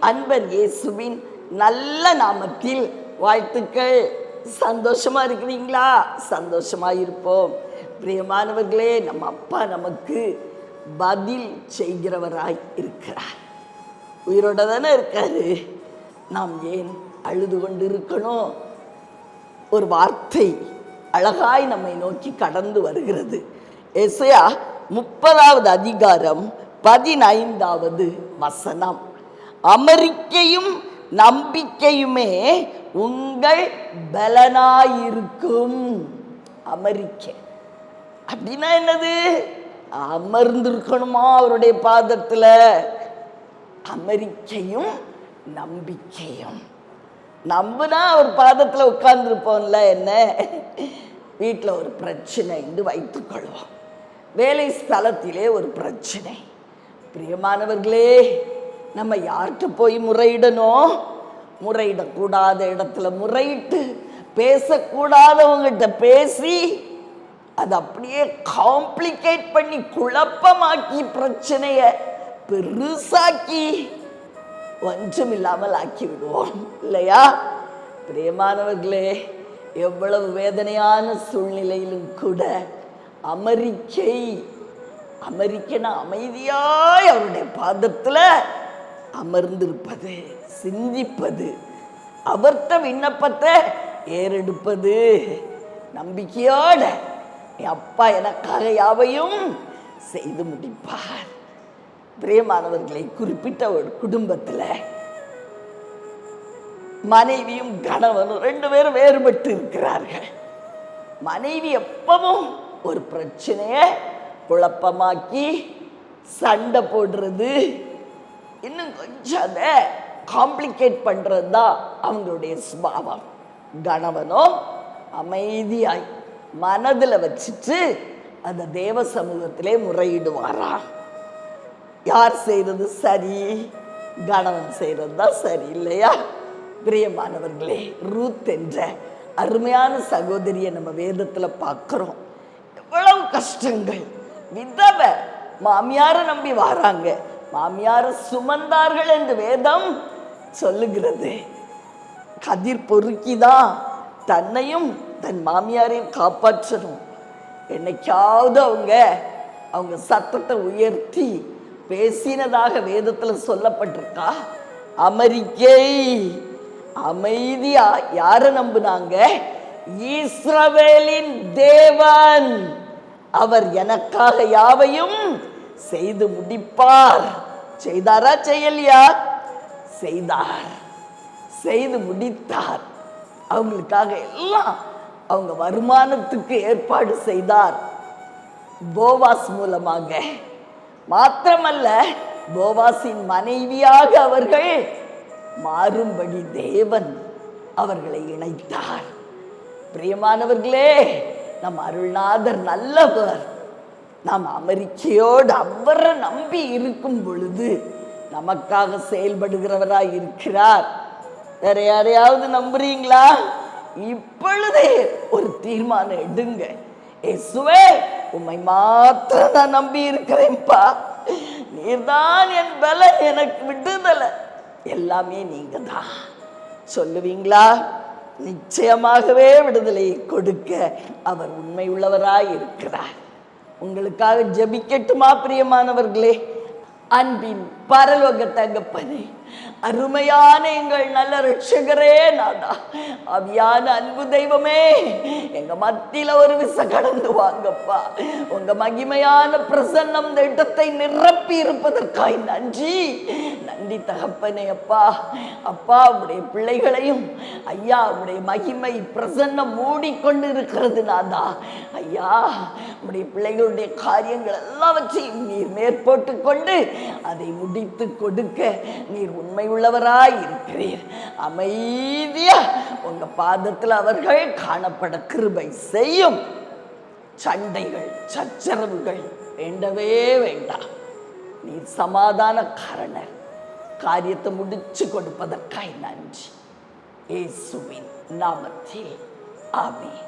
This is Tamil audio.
அன்பர் இயேசுவின் நல்ல நாமத்தில் வாழ்த்துக்கள். சந்தோஷமா இருக்கிறீங்களா? சந்தோஷமா இருப்போம். பிரியமானவர்களே, நம்ம அப்பா நமக்கு பதில் செய்கிறவராய் இருக்கிறார். உயிரோட தானே இருக்காரு. நாம் ஏன் அழுது கொண்டு இருக்கணும்? ஒரு வார்த்தை அழகாய் நம்மை நோக்கி கடந்து வருகிறது. எசையா 30வது அதிகாரம் 15வது வசனம். அமெரிக்கையும் நம்பிக்கையுமே உங்கள் பலனாயிருக்கும். அமெரிக்கை அப்படின்னா என்னது? அமர்ந்திருக்கணுமா அவருடைய பாதத்துல. அமெரிக்கையும் நம்பிக்கையும். நம்புனா அவர் பாதத்துல உட்கார்ந்துருப்போம்ல. என்ன, வீட்டில் ஒரு பிரச்சனை என்று வைத்துக்கொள்வோம், வேலை ஸ்தலத்திலே ஒரு பிரச்சனை. பிரியமானவர்களே, நம்ம யார்கிட்ட போய் முறையிடணும்? முறையிடக்கூடாத இடத்துல முறையிட்டு, பேசக்கூடாதவங்கிட்ட பேசி, அது அப்படியே காம்ப்ளிகேட் பண்ணி குழப்பமாக்கி பிரச்சனைய பெருசாக்கி ஒன்றும் இல்லாமல் ஆக்கி விடுவோம் இல்லையா? பிரியமானவர்களே, எவ்வளவு வேதனையான சூழ்நிலையிலும் கூட அமெரிக்கனா அமைதியாய் அவருடைய பாதத்துல அமர்ந்திருப்பது, சிந்திப்பது, அவர்த்த விண்ணப்பத்தை ஏறெடுப்பது, நம்பிக்கையோட என் அப்பா எனக்காக யாவையும் செய்து முடிப்பார். பிரியமானவர்களை, குறிப்பிட்ட ஒரு குடும்பத்துல மனைவியும் கணவனும் 2 பேரும் வேறுபட்டு இருக்கிறார்கள். மனைவி எப்பவும் ஒரு பிரச்சனைய குழப்பமாக்கி சண்டை போடுறது, இன்னும் கொஞ்சம் அதை காம்ப்ளிகேட் பண்றது தான் அவங்களுடைய சுபாவம். கணவனோ அமைதியாய் மனதில் வச்சுட்டு அந்த தேவ சமூகத்திலே முறையிடுவாராம். யார் செய்யறது சரி? கணவன் செய்யறது தான் சரி இல்லையா? பிரியமானவர்களே, ரூத் என்ற அருமையான சகோதரியை நம்ம வேதத்துல பார்க்கிறோம். எவ்வளவு கஷ்டங்கள். விதவை மாமியார நம்பி வராங்க, மாமியார சுமந்தார்கள் என்று வேதம் சொல்லுகிறது. கதிர் பொறுக்கிதான் தன்னையும் தன் மாமியாரையும் காப்பாற்றணும். என்னைக்காவது அவங்க சத்தத்தை உயர்த்தி பேசினதாக வேதத்துல சொல்லப்பட்டிருக்கா? அமெரிக்கை அமைதியா யார நம்புனாங்க? இஸ்ரவேலின் தேவன், அவர் எனக்காக யாவையும் செய்து முடிப்பார். செய்தாரா? செய்யலையா? செய்தார், செய்து முடித்தார். அவங்களுக்காக எல்லாம் அவங்க வருமானத்துக்கு ஏற்பாடு செய்தார் போவாஸ் மூலமாக. மாத்திரமல்ல, போவாசின் மனைவியாக அவர்கள் மாறும்படி தேவன் அவர்களை இணைத்தார். பிரியமானவர்களே, நம் அருள்நாதர் நல்லவர். நாம் அமெரிக்கையோடு அவரை நம்பி இருக்கும் பொழுது நமக்காக செயல்படுகிறவராய் இருக்கிறார். வேற யாரையாவது நம்புறீங்களா? இப்பொழுதே ஒரு தீர்மானம் எடுங்க. இயேசுவே, உம்மை மாத்திரம் நான் நம்பி இருக்கிறேன்ப்பா. நீர்தான் என் பலன், எனக்கு விடுதலை, எல்லாமே நீங்க தான் சொல்லுவீங்களா? நிச்சயமாகவே விடுதலையை கொடுக்க அவர் உண்மை உள்ளவராய் இருக்கிறார். உங்களுக்காக ஜெபிக்கட்டுமா? பிரியமானவர்களே, அன்பின் பரலோக தகப்பனே, அருமையான எங்கள் நல்ல ரட்சகரே, நாதா, அவியான அன்பு தெய்வமே, எங்க மத்தியில ஒரு விச கடந்து வாங்கப்பா. உங்க மகிமையான பிரசன்னம் இந்த இடத்தை நிரப்பி இருப்பதற்காய் நன்றி. நன்றி தகப்பனே. அப்பா, உடைய பிள்ளைகளையும் ஐயா உடைய மகிமை பிரசன்னம் மூடிக்கொண்டு இருக்கிறது நாதா. ஐயா, உடைய பிள்ளைகளுடைய காரியங்கள் எல்லாவற்றையும் நீர் மேற்போட்டு கொண்டு அதை முடித்து கொடுக்க நீர் உண்மை உள்ளவராய் இருக்கிறீர். அமைதியா உங்க பாதத்தில் அவர்கள் காணப்பட கிருபை செய்யும். சண்டைகள், சச்சரவுகள் வேண்டவே வேண்டாம். நீர் சமாதான காரணர். காரியத்தை முடிச்சு கொடுப்பதற்காய் நன்றி. இயேசுவின் நாமத்தில் ஆமென்.